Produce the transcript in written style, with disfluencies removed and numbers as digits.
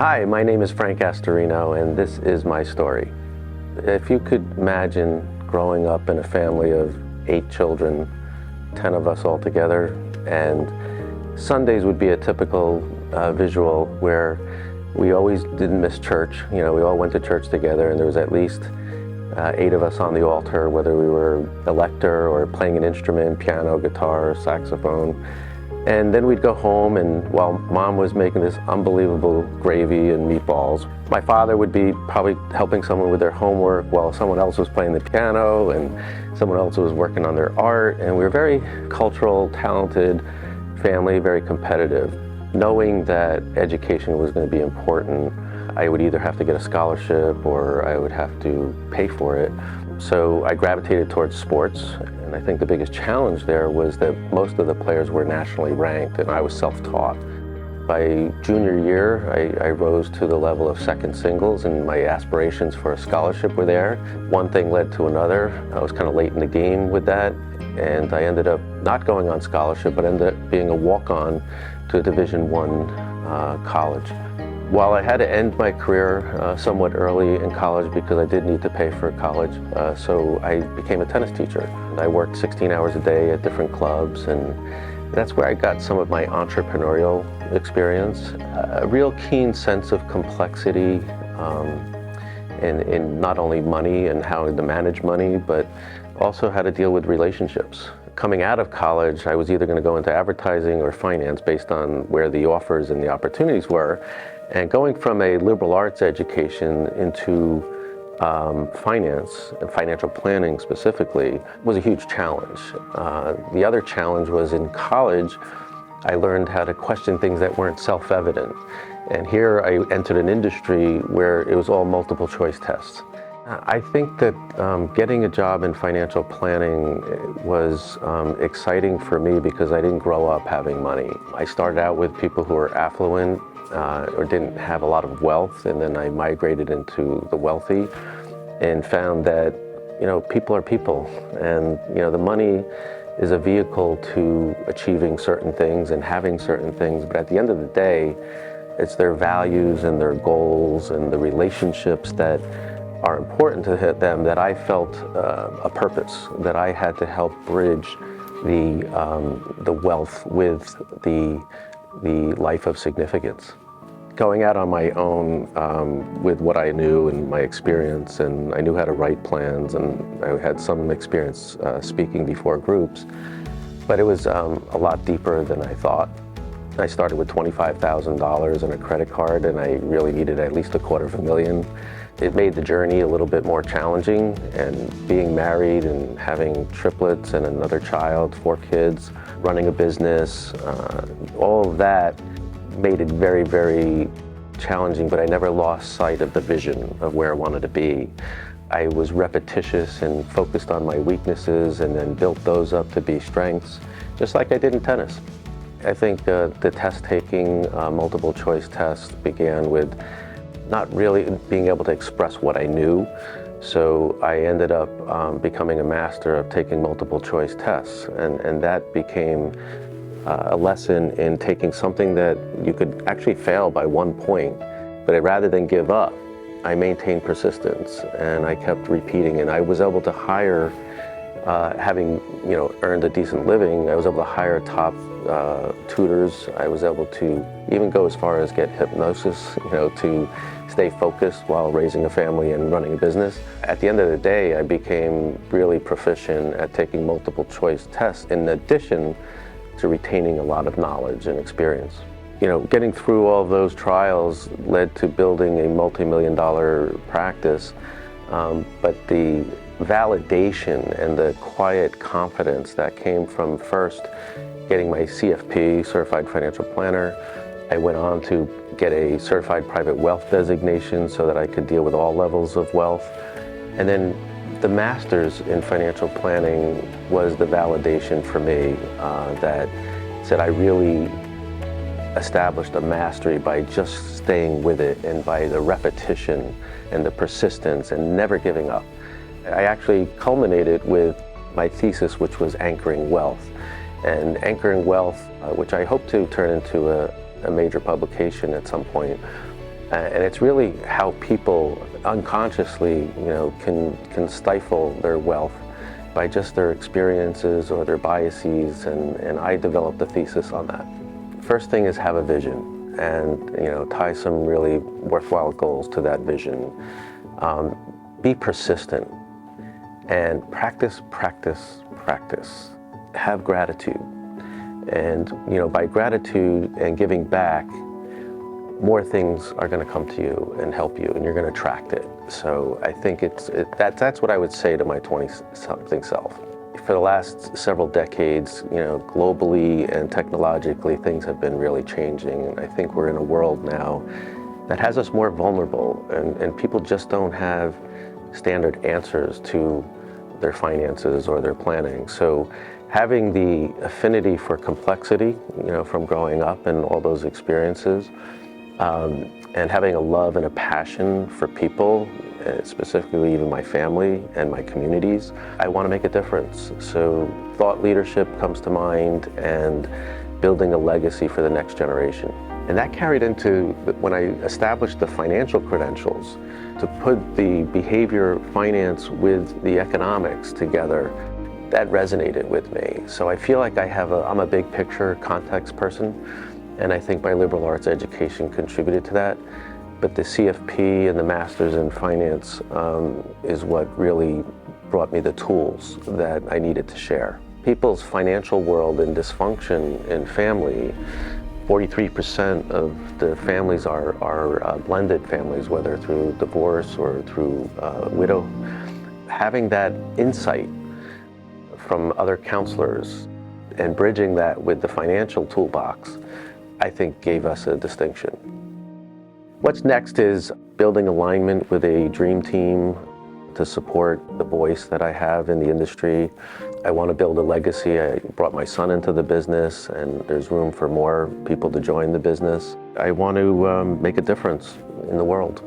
Hi, my name is Frank Astorino, and this is my story. If you could imagine growing up in a family of 8 children, 10 of us all together, and Sundays would be a typical visual where we always didn't miss church. You know, we all went to church together, and there was at least 8 of us on the altar, whether we were a lector or playing an instrument, piano, guitar, saxophone. And then we'd go home, and while Mom was making this unbelievable gravy and meatballs, my father would be probably helping someone with their homework while someone else was playing the piano and someone else was working on their art. And we were a very cultural, talented family, very competitive. Knowing that education was going to be important, I would either have to get a scholarship or I would have to pay for it. So I gravitated towards sports, and I think the biggest challenge there was that most of the players were nationally ranked and I was self-taught. By junior year, I rose to the level of second singles, and my aspirations for a scholarship were there. One thing led to another. I was kind of late in the game with that, and I ended up not going on scholarship, but ended up being a walk-on to a Division I college. While I had to end my career somewhat early in college because I did need to pay for college, so I became a tennis teacher. I worked 16 hours a day at different clubs, and that's where I got some of my entrepreneurial experience. A real keen sense of complexity in not only money and how to manage money, but also how to deal with relationships. Coming out of college, I was either going to go into advertising or finance based on where the offers and the opportunities were. And going from a liberal arts education into finance and financial planning specifically was a huge challenge. The other challenge was in college, I learned how to question things that weren't self-evident. And here I entered an industry where it was all multiple choice tests. I think that getting a job in financial planning was exciting for me because I didn't grow up having money. I started out with people who were affluent or didn't have a lot of wealth, and then I migrated into the wealthy and found that, you know, people are people, and, you know, the money is a vehicle to achieving certain things and having certain things, but at the end of the day, it's their values and their goals and the relationships that are important to them that I felt a purpose, that I had to help bridge the wealth with the life of significance. Going out on my own with what I knew and my experience, and I knew how to write plans, and I had some experience speaking before groups, but it was a lot deeper than I thought. I started with $25,000 and a credit card, and I really needed at least $250,000. It made the journey a little bit more challenging, and being married and having triplets and another child, 4 kids, running a business, all of that made it very, very challenging, but I never lost sight of the vision of where I wanted to be. I was repetitious and focused on my weaknesses and then built those up to be strengths, just like I did in tennis. I think the test-taking, multiple choice test began with not really being able to express what I knew. So I ended up becoming a master of taking multiple choice tests. And that became a lesson in taking something that you could actually fail by 1 point. But rather than give up, I maintained persistence and I kept repeating. And I was able to hire, having earned a decent living, I was able to hire top tutors. I was able to even go as far as get hypnosis, to stay focused while raising a family and running a business. At the end of the day, I became really proficient at taking multiple choice tests in addition to retaining a lot of knowledge and experience. Getting through all of those trials led to building a multi-million-dollar practice, but the validation and the quiet confidence that came from first getting my CFP, Certified Financial Planner. I went on to get a Certified Private Wealth designation so that I could deal with all levels of wealth. And then the Master's in Financial Planning was the validation for me that said I really established a mastery by just staying with it and by the repetition and the persistence and never giving up. I actually culminated with my thesis, which was Anchoring Wealth. And Anchoring Wealth, which I hope to turn into a major publication at some point, And it's really how people unconsciously, can stifle their wealth by just their experiences or their biases, and I developed a thesis on that. First thing is have a vision, and tie some really worthwhile goals to that vision. Be persistent, and practice, practice, practice. Have gratitude, and by gratitude and giving back, more things are going to come to you and help you, and you're going to attract it. So I think that's what I would say to my 20-something self. For the last several decades, globally and technologically, things have been really changing. And I think we're in a world now that has us more vulnerable, and people just don't have standard answers to their finances or their planning. So having the affinity for complexity, from growing up and all those experiences, and having a love and a passion for people, specifically even my family and my communities, I want to make a difference. So thought leadership comes to mind, and building a legacy for the next generation. And that carried into when I established the financial credentials, to put the behavior finance with the economics together. That resonated with me. So I feel like I'm a big picture context person, and I think my liberal arts education contributed to that. But the CFP and the Masters in Finance is what really brought me the tools that I needed to share. People's financial world and dysfunction in family, 43% of the families are blended families, whether through divorce or through widow. Having that insight from other counselors and bridging that with the financial toolbox, I think gave us a distinction. What's next is building alignment with a dream team to support the voice that I have in the industry. I want to build a legacy. I brought my son into the business, and there's room for more people to join the business. I want to make a difference in the world.